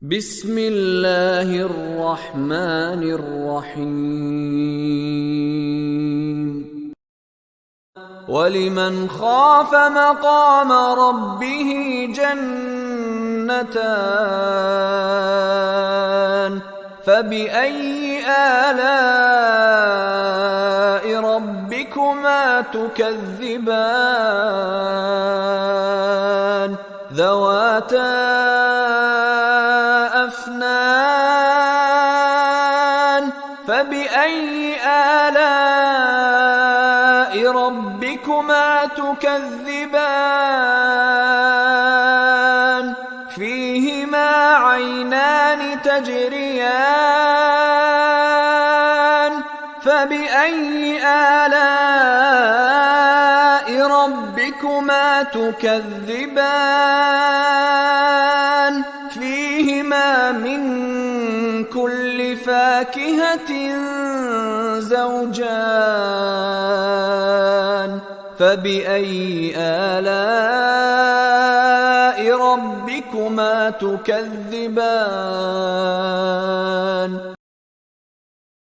بسم الله الرحمن الرحيم ولمن خاف مقام ربه جنتان فبأي آلاء ربكما تكذبان ذواتا أفنان فبأي آلاء ربكما تكذبان فيهما عينان تجريان فبأي آلاء ربكما تكذبان فيهما من كل فاكهة زوجان فبأي آلاء ربكما تكذبان